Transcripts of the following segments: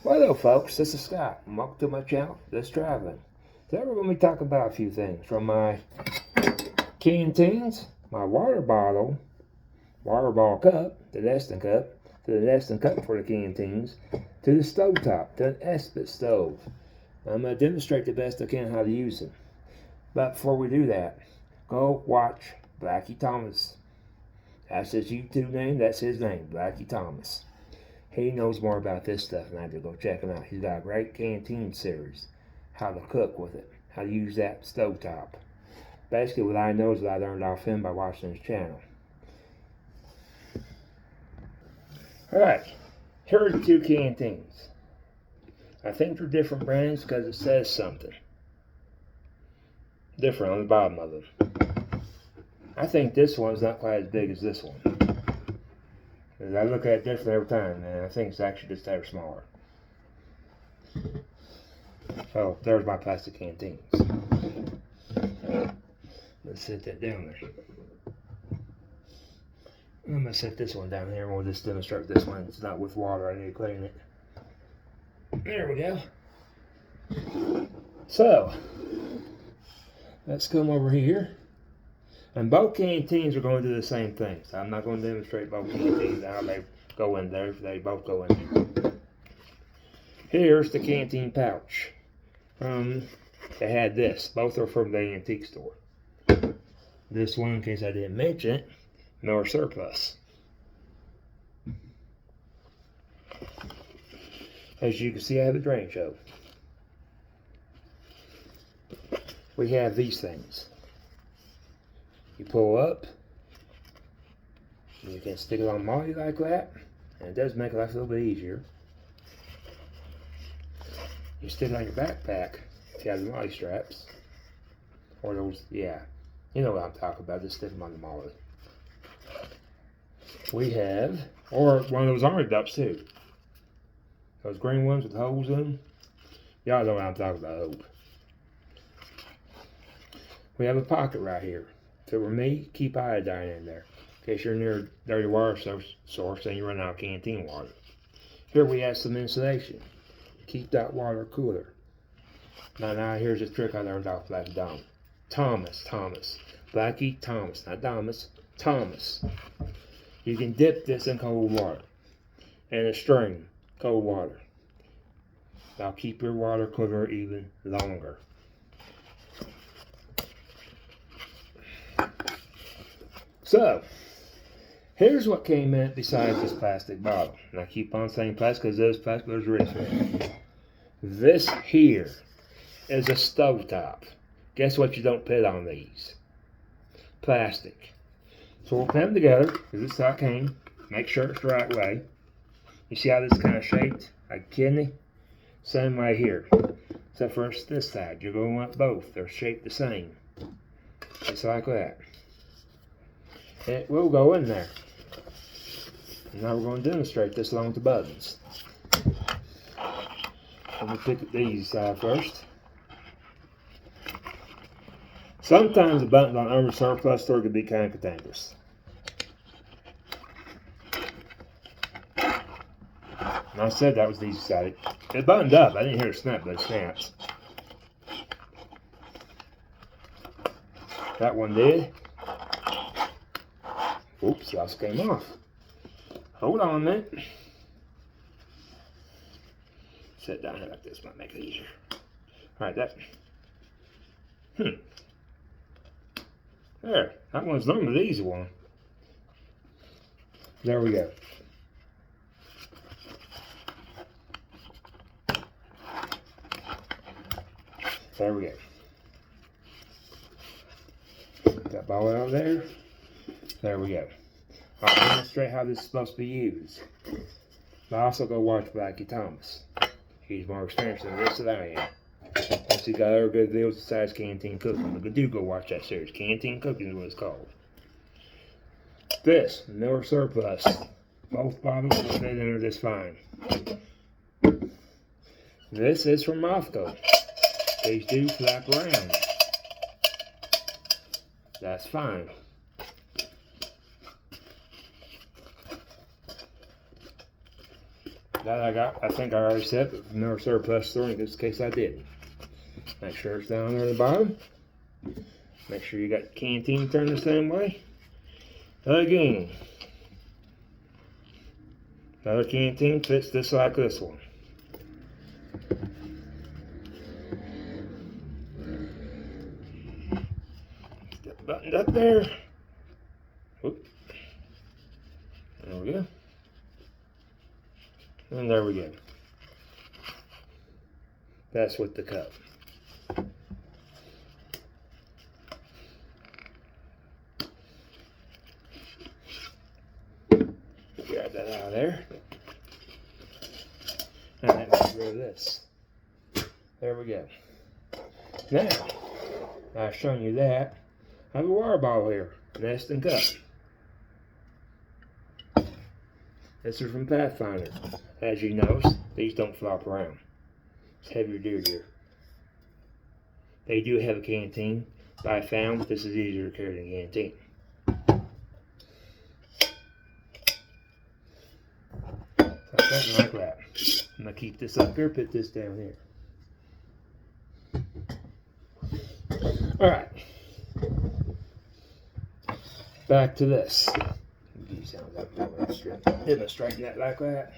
Well, hello, folks. This is Scott. And welcome to my channel, Just Traveling. Today we're going to be talking about a few things, from my canteens, my water bottle, water ball cup, the nesting cup, to the nesting cup for the canteens, to the stove top, to an Esbit stove. I'm going to demonstrate the best I can how to use them. But before we do that, go watch Blackie Thomas. That's his YouTube name. That's his name, Blackie Thomas. He knows more about this stuff than I do. Go check him out. He's got a great canteen series. How to cook with it. How to use that stovetop. Basically what I know is what I learned off him by watching his channel. Alright. Here are the two canteens. I think they're different brands because it says something different on the bottom of them. I think this one's not quite as big as this one. I look at it different every time, and I think it's actually just ever smaller. So there's my plastic canteens. Let's set that down there. I'm gonna set this one down here, and we'll just demonstrate this one. It's not with water. I need to clean it. There we go. So let's come over here. And both canteens are going to do the same thing. So I'm not going to demonstrate both canteens, how they go in there. They both go in there. Here's the canteen pouch. They had this. Both are from the antique store. This one, in case I didn't mention it, Miller Surplus. As you can see, I have a drain show. We have these things. You pull up, you can stick it on Molly like that, and it does make life a little bit easier. You stick it on your backpack if you have the Molly straps, or those, yeah, you know what I'm talking about, just stick them on the Molly. We have, or one of those orange ducks too, those green ones with holes in them. Y'all know what I'm talking about, I hope. We have a pocket right here. If it were me, keep iodine in there, in case you're near a dirty water source and you run out of canteen water. Here we have some insulation. Keep that water cooler. Now here's a trick I learned off Blackie Thomas. Blackie Thomas, not Thomas, Thomas. You can dip this in cold water, and a string, cold water. That'll keep your water cooler even longer. So, here's what came in besides this plastic bottle. And I keep on saying plastic because those plastic bottles are rich. This here is a stovetop. Guess what you don't put on these? Plastic. So we'll put them together, because this is how it came. Make sure it's the right way. You see how this is kind of shaped? Like a kidney? Same way here. Except for this side. You're going to want both. They're shaped the same. Just like that. It will go in there. Now we're going to demonstrate this along with the buttons. Let me pick these first. Sometimes the buttons on Miller Surplus store can be kind of cantankerous. And I said that was the easy side. It buttoned up. I didn't hear it snap, but it snaps. That one did. Oops, the also came off. Hold on a minute. Sit down here like this might make it easier. Alright, that. There. That one's normally the easy one. There we go. There we go. That ball out there. There we go. I'll demonstrate how this is supposed to be used. But also go watch Blackie Thomas. He's more experienced in this than I am. Plus he's got other good videos besides Canteen Cooking. But do go watch that series. Canteen Cooking is what it's called. This, Miller Surplus. Both bottles will fit in there just fine. This is from Mothco. These do flap around. That's fine. That I think I already said, but from our surplus store, in this case I didn't. Make sure it's down there at the bottom. Make sure you got the canteen turned the same way. Again, another canteen fits just like this one. Get it buttoned up there. Whoop. There we go. And there we go. That's with the cup. Grab that out of there. And then get rid of this. There we go. Now, I've shown you that. I have a water bottle here. Nest and cup. This is from Pathfinder. As you notice, these don't flop around. It's heavier duty. They do have a canteen, but I found this is easier to carry than a canteen. Something like that. I'm going to keep this up here, put this down here. Alright. Back to this. Didn't straighten that like that.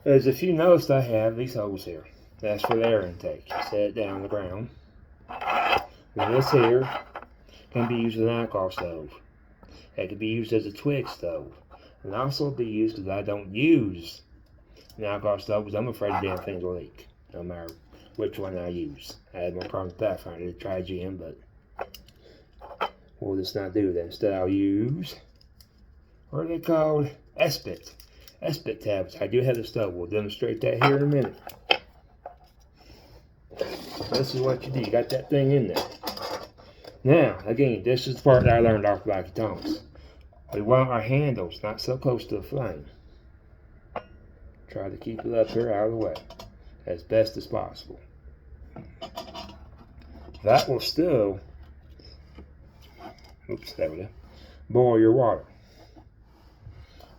There's a few notes I have these holes here. That's for the air intake. Set it down on the ground. And this here can be used as an alcohol stove. It can be used as a twig stove. And also be used because I don't use an alcohol stove because I'm afraid the damn things will leak. No matter which one I use. I had more problems with Pathfinder. I tried GM, but we'll just not do that. Instead I'll use, what are they called? Espit. Espit tabs. I do have the stove. We'll demonstrate that here in a minute. This is what you do. You got that thing in there. Now, again, this is the part that I learned off Blackie Thomas. We want our handles not so close to the flame. Try to keep it up here out of the way as best as possible. That will still, oops, there we go, boil your water.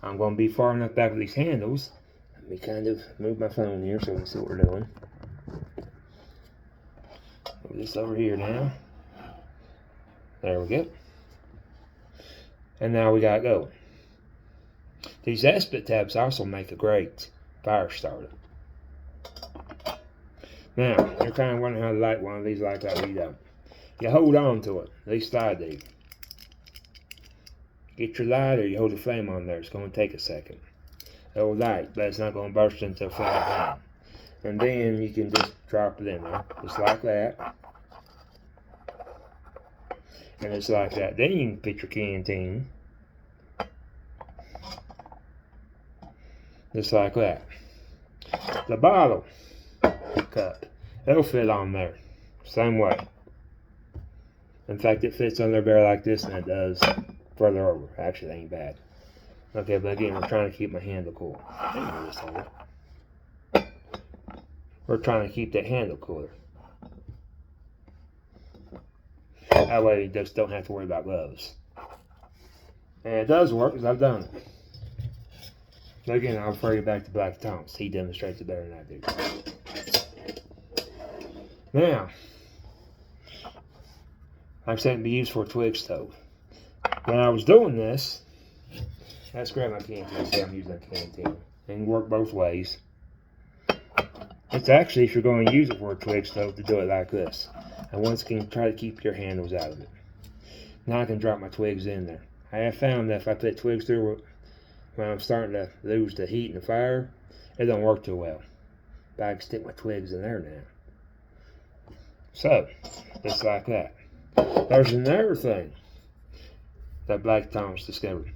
I'm going to be far enough back with these handles. Let me kind of move my phone here so we can see what we're doing. Move this over here now. There we go. And now we got it going. These Espit tabs also make a great fire starter. Now, you're kind of wondering how to light one of these like that. We don't. You hold on to it. At least I do. Get your lighter, you hold the flame on there. It's going to take a second. It'll light, but it's not going to burst into a flame. And then you can just drop it in there, just like that. And it's like that. Then you can put your canteen, just like that. The bottle cup, it'll fit on there, same way. In fact, it fits on there better like this than it does further over. Actually, that ain't bad. Okay, but again, we're trying to keep my handle cool. We're trying to keep that handle cooler. That way you just don't have to worry about gloves. And it does work because I've done it. So again, I'll refer you back to Blackie Thomas. He demonstrates it better than I do. Now, like I said, it can be used for a twig stove. When I was doing this, let's grab my canteen. See, I'm using a canteen. It can work both ways. It's actually, if you're going to use it for a twig stove, to do it like this. And once again, try to keep your handles out of it. Now I can drop my twigs in there. I have found that if I put twigs through when I'm starting to lose the heat and the fire, it don't work too well. But I can stick my twigs in there now. So, just like that. There's another thing that Blackie Thomas discovered.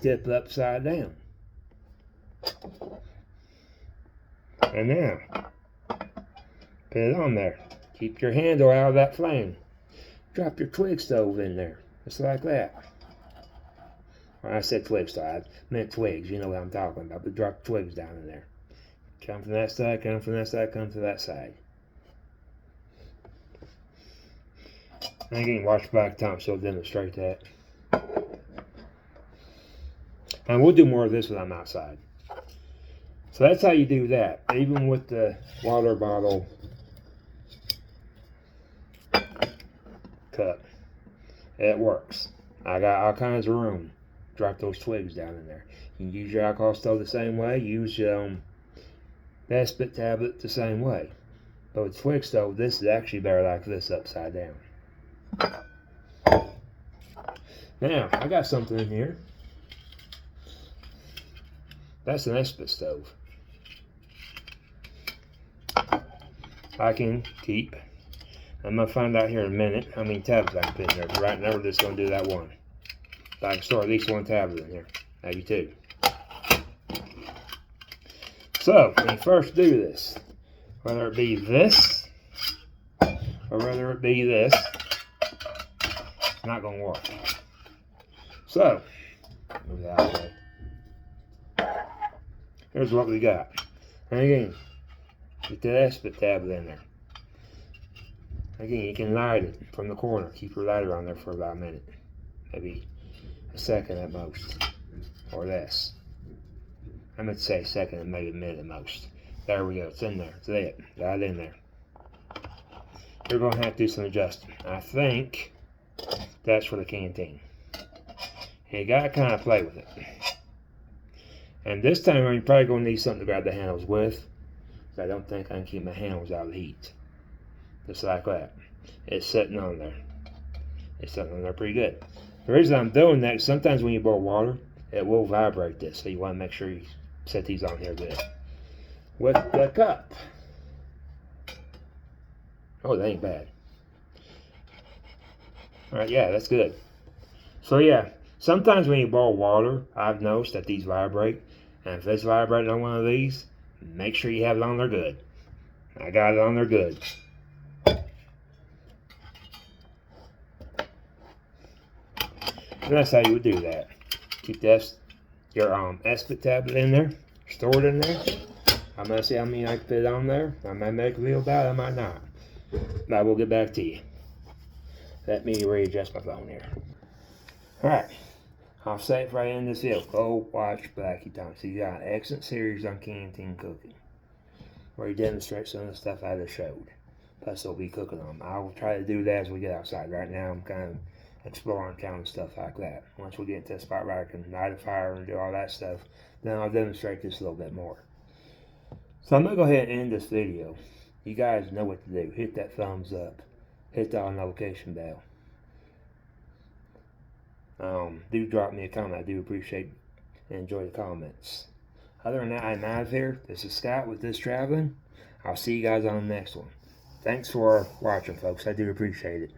Tip upside down. And now, put it on there. Keep your handle out of that flame. Drop your twig stove in there. Just like that. When I said twig stove, I meant twigs. You know what I'm talking about. But drop twigs down in there. Come from that side, come from that side, come to that side. And again, watch Blackie Thomas, so I'll demonstrate that. And we'll do more of this when I'm outside. So that's how you do that. Even with the water bottle cup, it works. I got all kinds of room. Drop those twigs down in there. You can use your alcohol stove the same way. Use the Esprit tablet the same way. But with twig stove, this is actually better like this upside down. Now, I got something in here. That's an Esprit stove. I can keep. I'm going to find out here in a minute how many tablets I can put in there. But right now we're just going to do that one. But I can store at least one tablet in here. Maybe two. So, when you first do this, whether it be this, or whether it be this, it's not going to work. So, move that out of the way. Here's what we got. And again, get that Esprit tablet in there. Again, you can light it from the corner. Keep your lighter on there for about a minute. Maybe a second at most. Or less. I meant to say a second and maybe a minute at most. There we go. It's in there. It's it. Got it in there. You're going to have to do some adjusting. I think that's for the canteen. And you got to kind of play with it. And this time you're probably going to need something to grab the handles with. I don't think I can keep my handles out of the heat. Just like that. It's sitting on there. It's sitting on there pretty good. The reason I'm doing that is sometimes when you boil water, it will vibrate this. So you want to make sure you set these on here good. With the cup. Oh, that ain't bad. Alright, yeah, that's good. So yeah, sometimes when you boil water, I've noticed that these vibrate. And if it's vibrating on one of these, make sure you have it on there good. I got it on there good. And that's how you would do that. Keep your Esprit tablet in there, store it in there. I'm gonna see how many I can fit on there. I might make a video about it, I might not. But I will get back to you. Let me readjust my phone here. Alright. I'll save right in this video. Go watch Blackie Thomas. He's got an excellent series on canteen cooking, where he demonstrates some of the stuff I just showed. Plus he'll be cooking on them. I'll try to do that as we get outside. Right now I'm kind of exploring kind of stuff like that. Once we get into a spot where I can light a fire and do all that stuff, then I'll demonstrate this a little bit more. So I'm going to go ahead and end this video. You guys know what to do. Hit that thumbs up. Hit the all notification bell. Do drop me a comment. I do appreciate and enjoy the comments. Other than that, I'm out of here. This is Scott with This Traveling. I'll see you guys on the next one. Thanks for watching, folks. I do appreciate it.